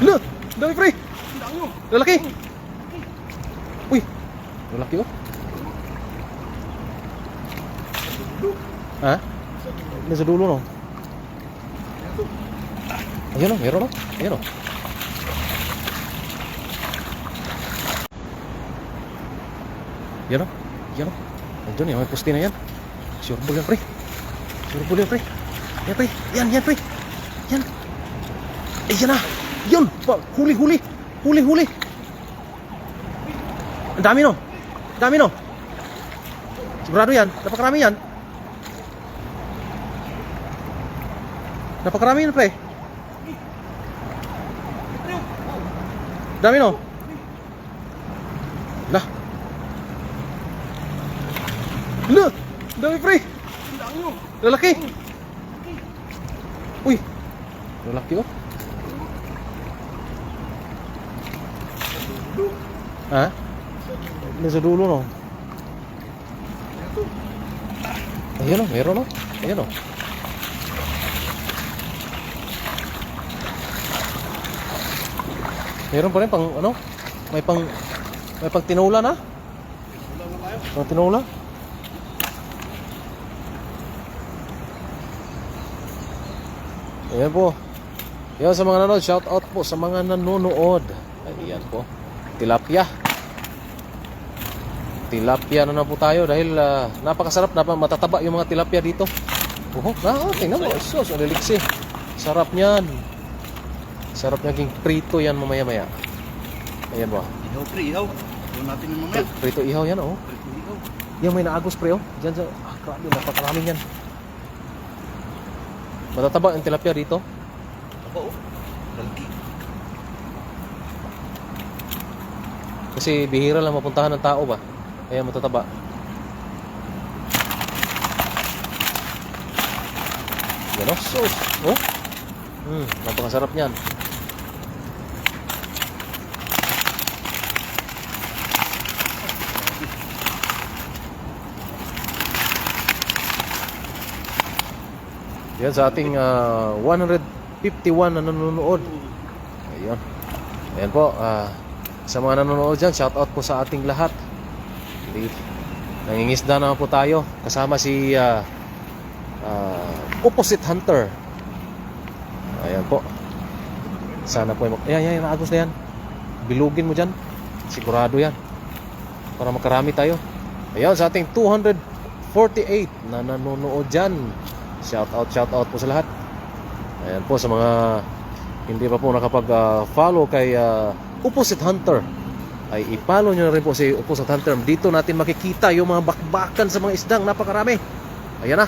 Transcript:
Hala! Dami pre! Lalaki! Uy! Lalaki oh. Ha? Nasa dulo no? Ayan o, meron o. Ayan o. Yan o. Yan o. Nandiyan yan, may poste na yan. Sureball yan pre. Sureball yan pre. Yan pre. Yan pre. Yan. Eh yan na. Yun. Huli. Huli. Ang dami no. Dami no. Sigurado yan. Napakarami yan. Napakarami yan pre. Dami no. Lah. Lah. Dami pre. Lalaki. Uy. Lalaki oh. Ha? Nasa dulo no. Ayan o, meron o. Ayan o. Meron pa rin pang ano? May pang tinula na? Pang tinula? Ayan po. Yan sa mga nanonood, shout out po sa mga nanonood. Ayan po. Tilapia. Tilapia na po tayo dahil napakasarap, matataba yung mga tilapia dito. Tingnan mo. Sos, aliliksi. Sarap niyan. Sarap niyang prito yan mamaya-maya. Ayan ba? Ihaw pre, ihaw. Ihaw natin yung mamaya. Prito ihaw yan oh. Prito ihaw. Yan may naagos pre oh. Diyan sa, grabe, napakaraming yan. Matataba yung tilapia dito. Ako oh. Lalaki. Kasi bihira lang mapuntahan ng tao ba. Kaya matataba. Yan oh. Sos. Oh. Napakasarap niyan. Yan sa ating 151 na nanonood. Ayun. Ayan po. Sa mga nanonood dyan, shout out po sa ating lahat. Nangingisda naman po tayo. Kasama si Opposite Hunter. Ayan po. Sana po. Ayan, naagos na yan. Bilugin mo dyan. Sigurado yan. Para makarami tayo. Ayan, sa ating 248 na nanonood dyan. Shout out po sa lahat. Ayan po sa mga hindi pa po nakapag-follow kay Opposite Hunter, ay i-follow nyo na rin po si Opposite Hunter. Dito natin makikita yung mga bakbakan sa mga isdang napakarami. Ayan na.